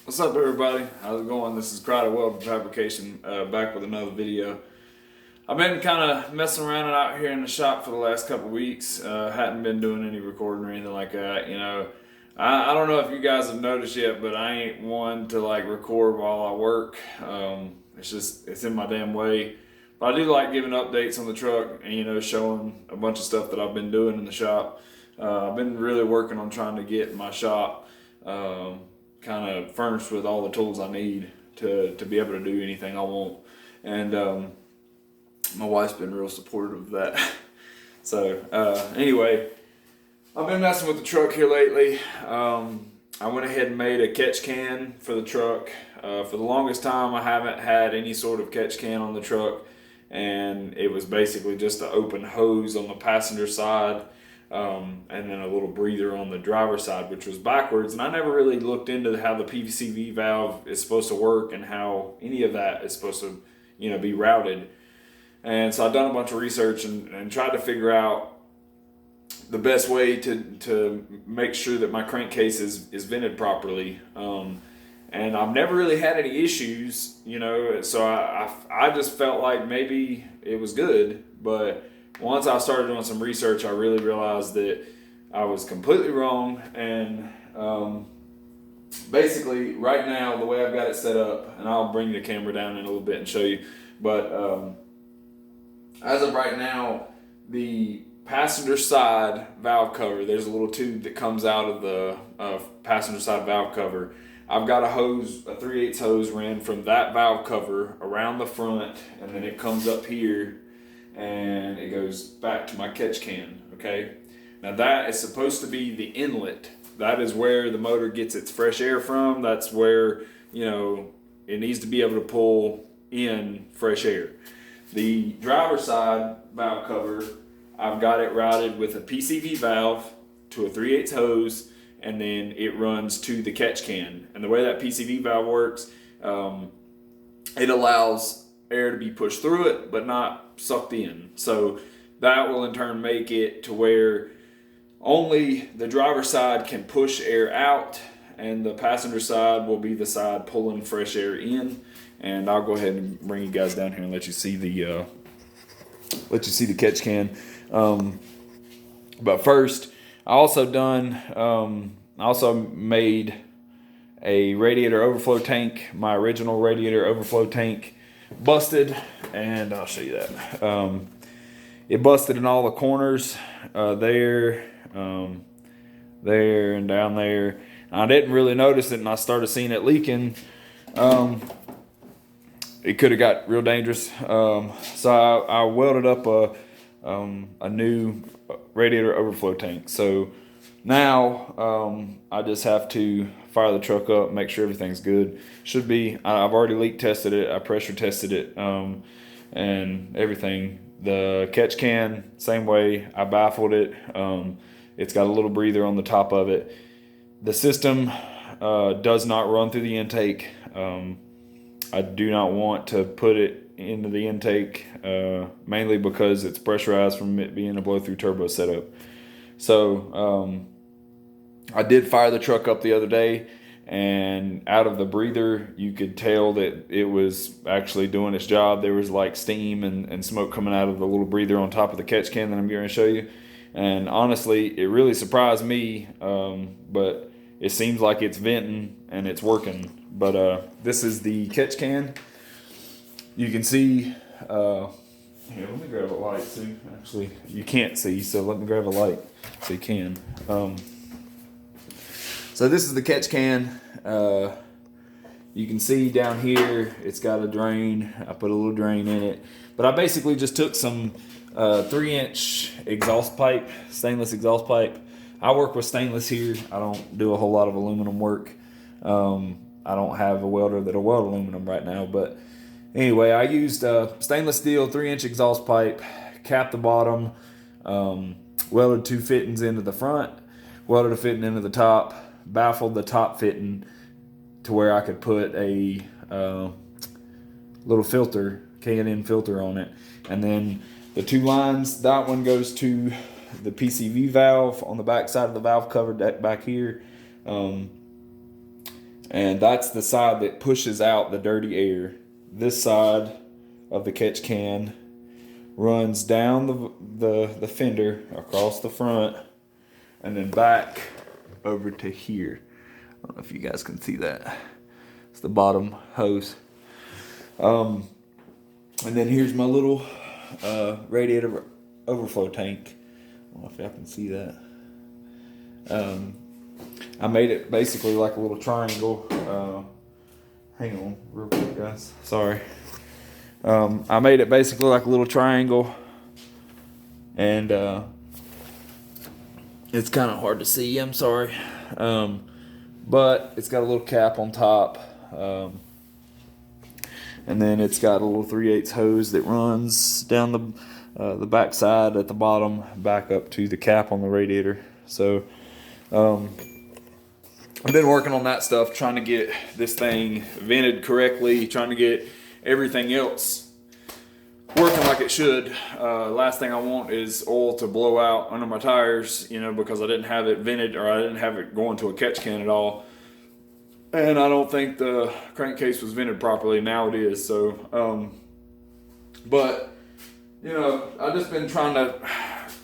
What's up, everybody? How's it going? This is Crider Welding Fabrication, back with another video. I've been kind of messing around out here in the shop for the last couple weeks. Hadn't been doing any recording or anything like that. You know, I don't know if you guys have noticed yet, but I ain't one to like record while I work. It's in my damn way. But I do like giving updates on the truck and, you know, showing a bunch of stuff that I've been doing in the shop. I've been really working on trying to get my shop kind of furnished with all the tools I need to be able to do anything I want. And my wife's been real supportive of that. So anyway, I've been messing with the truck here lately. I went ahead and made a catch can for the truck. For the longest time, I haven't had any sort of catch can on the truck, and it was basically just an open hose on the passenger side, and then a little breather on the driver's side, which was backwards. And I never really looked into how the PVCV valve is supposed to work and how any of that is supposed to, you know, be routed. And so I've done a bunch of research and tried to figure out the best way to make sure that my crankcase is vented properly. And I've never really had any issues, you know, so I just felt like maybe it was good. But once I started doing some research, I really realized that I was completely wrong. And basically, right now, the way I've got it set up, and I'll bring the camera down in a little bit and show you, but as of right now, the passenger side valve cover, there's a little tube that comes out of the passenger side valve cover. I've got a hose, a 3/8 hose ran from that valve cover around the front, and then it comes up here and it goes back to my catch can. Okay, now that is supposed to be the inlet. That is where the motor gets its fresh air from. That's where, you know, it needs to be able to pull in fresh air. The driver's side valve cover, I've got it routed with a PCV valve to a 3/8 hose, and then it runs to the catch can. And the way that PCV valve works, it allows air to be pushed through it, but not sucked in. So that will in turn make it to where only the driver's side can push air out, and the passenger side will be the side pulling fresh air in. And I'll go ahead and bring you guys down here and let you see the catch can. But first, I also made a radiator overflow tank. My original radiator overflow tank busted, and I'll show you that. It busted in all the corners, there, and down there. I didn't really notice it, and I started seeing it leaking. It could have got real dangerous. So I welded up a new radiator overflow tank. So now I just have to fire the truck up, make sure everything's good. Should be. I've already leak tested it. I pressure tested it, and everything. The catch can, same way. I baffled it. It's got a little breather on the top of it. The system does not run through the intake. I do not want to put it into the intake, mainly because it's pressurized from it being a blow-through turbo setup. So I did fire the truck up the other day, and out of the breather, you could tell that it was actually doing its job. There was like steam and smoke coming out of the little breather on top of the catch can that I'm going to show you. And honestly, it really surprised me, but it seems like it's venting and it's working. But this is the catch can. You can see, here, let me grab a light too. Actually, you can't see, so let me grab a light so you can. So this is the catch can. You can see down here, it's got a drain. I put a little drain in it. But I basically just took some 3-inch exhaust pipe, stainless exhaust pipe. I work with stainless here. I don't do a whole lot of aluminum work. I don't have a welder that'll weld aluminum right now, but anyway, I used stainless steel 3-inch exhaust pipe, capped the bottom, welded 2 fittings into the front, welded a fitting into the top, baffled the top fitting to where I could put a little filter, K&N filter on it, and then the 2 lines, that one goes to the PCV valve on the back side of the valve cover back here. And that's the side that pushes out the dirty air. This side of the catch can runs down the fender across the front and then back over to here. I don't know if you guys can see that. It's the bottom hose. And then here's my little radiator overflow tank. I don't know if y'all can see that. I made it basically like a little triangle. Hang on real quick, guys. Sorry. I made it basically like a little triangle. And it's kind of hard to see, I'm sorry. But it's got a little cap on top. And then it's got a little 3/8 hose that runs down the back side at the bottom, back up to the cap on the radiator. So I've been working on that stuff, trying to get this thing vented correctly, trying to get everything else working like it should. Last thing I want is oil to blow out under my tires, you know, because I didn't have it vented, or I didn't have it going to a catch can at all. And I don't think the crankcase was vented properly. Now it is. So, but, you know, I've just been trying to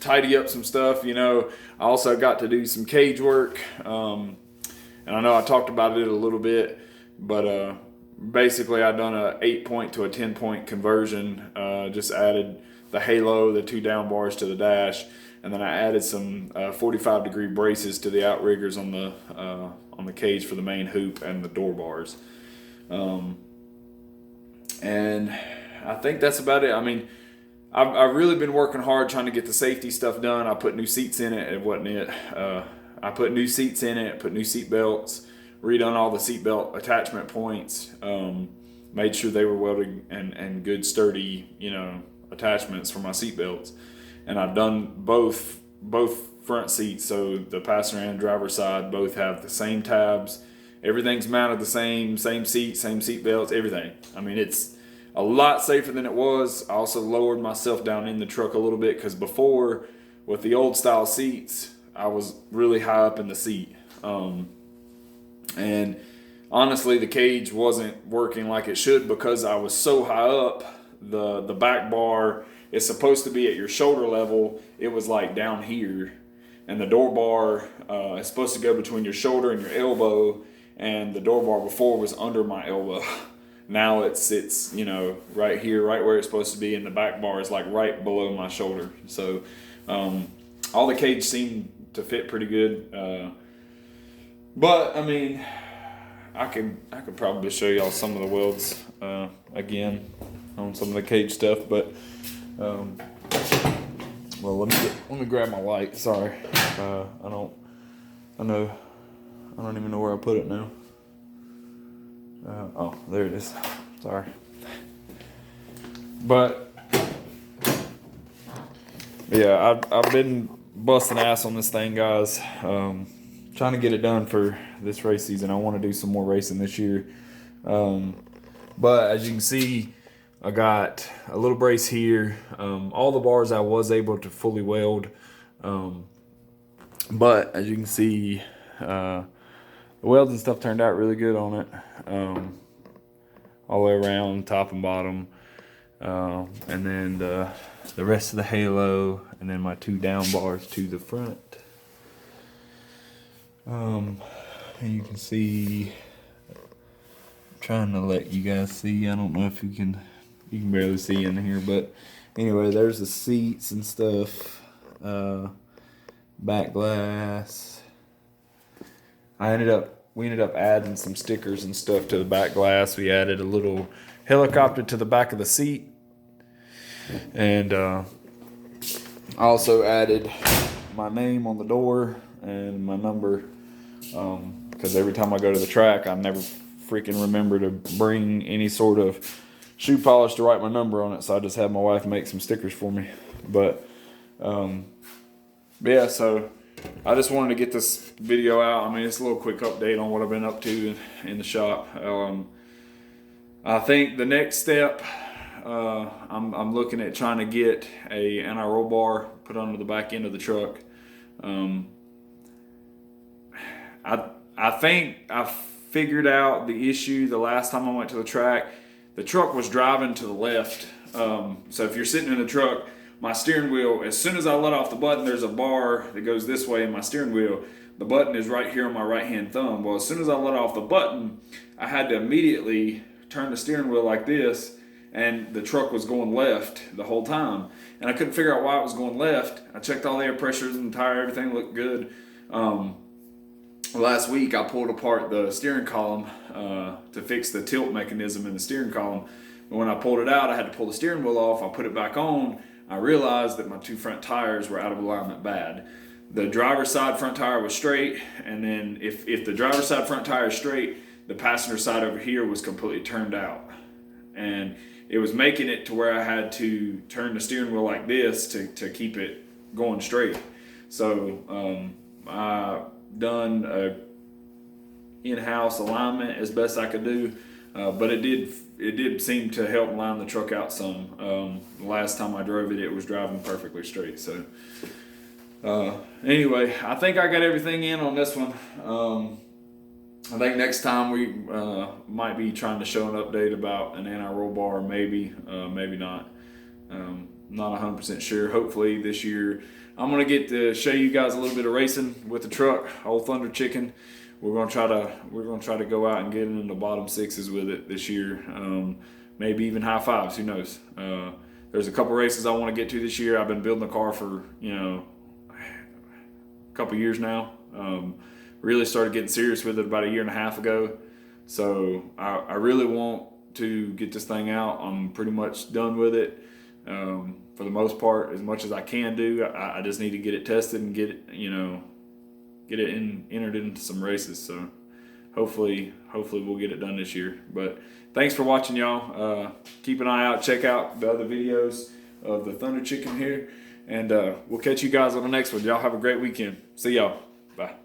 tidy up some stuff. You know, I also got to do some cage work. And I know I talked about it a little bit, but basically I've done a 8-point to a 10-point conversion. Just added the halo, the 2 down bars to the dash, and then I added some 45-degree braces to the outriggers on the cage for the main hoop and the door bars. And I think that's about it. I mean, I've really been working hard trying to get the safety stuff done. I put new seats in it. It wasn't it. I put new seats in it, put new seat belts, redone all the seat belt attachment points, made sure they were welded and good sturdy, you know, attachments for my seat belts. And I've done both front seats, so the passenger and driver side both have the same tabs. Everything's mounted the same seat, same seat belts, everything. I mean, it's a lot safer than it was. I also lowered myself down in the truck a little bit, because before, with the old style seats, I was really high up in the seat. And honestly, the cage wasn't working like it should because I was so high up. The back bar is supposed to be at your shoulder level. It was like down here. And the door bar is supposed to go between your shoulder and your elbow. And the door bar before was under my elbow. Now it sits, you know, right here, right where it's supposed to be. And the back bar is like right below my shoulder. So all the cage seemed to fit pretty good. But I mean, I could probably show y'all some of the welds again on some of the cage stuff, but well, let me grab my light. Sorry, I don't even know where I put it now. Oh, there it is. Sorry, but yeah, I've been busting ass on this thing, guys. Trying to get it done for this race season. I want to do some more racing this year. But as you can see, I got a little brace here. All the bars I was able to fully weld. But as you can see, the welds and stuff turned out really good on it. All the way around, top and bottom. And then the rest of the halo, and then my 2 down bars to the front. And you can see, I'm trying to let you guys see. I don't know if you can barely see in here, but anyway, there's the seats and stuff. Back glass. We ended up adding some stickers and stuff to the back glass. We added a little helicopter to the back of the seat. And I also added my name on the door and my number, because every time I go to the track, I never freaking remember to bring any sort of shoe polish to write my number on it, so I just had my wife make some stickers for me. But yeah, so I just wanted to get this video out. I mean, it's a little quick update on what I've been up to in the shop. I think the next step, I'm looking at trying to get a anti-roll bar put under the back end of the truck. I figured out the issue the last time I went to the track. The truck was driving to the left. So if you're sitting in the truck, my steering wheel, as soon as I let off the button, there's a bar that goes this way in my steering wheel. The button is right here on my right hand thumb. Well, as soon as I let off the button, I had to immediately turn the steering wheel like this, and the truck was going left the whole time. And I couldn't figure out why it was going left. I checked all the air pressures and the tire, everything looked good. Last week I pulled apart the steering column to fix the tilt mechanism in the steering column. But when I pulled it out, I had to pull the steering wheel off. I put it back on. I realized that my two front tires were out of alignment bad. The driver's side front tire was straight, and then if the driver's side front tire is straight, the passenger side over here was completely turned out. And it was making it to where I had to turn the steering wheel like this to keep it going straight. So I done a in-house alignment as best I could do, but it did seem to help line the truck out some. The last time I drove it, it was driving perfectly straight. So anyway, I think I got everything in on this one. I think next time we might be trying to show an update about an anti-roll bar, maybe not. Not 100% sure. Hopefully this year I'm gonna get to show you guys a little bit of racing with the truck, old Thunder Chicken. We're gonna try to go out and get in the bottom sixes with it this year. Maybe even high fives. Who knows? There's a couple races I want to get to this year. I've been building the car for a couple years now. Really started getting serious with it about 1.5 years ago. So I really want to get this thing out. I'm pretty much done with it. For the most part, as much as I can do. I just need to get it tested and get it, entered into some races. So hopefully we'll get it done this year. But thanks for watching, y'all. Keep an eye out. Check out the other videos of the Thunder Chicken here. And we'll catch you guys on the next one. Y'all have a great weekend. See y'all. Bye.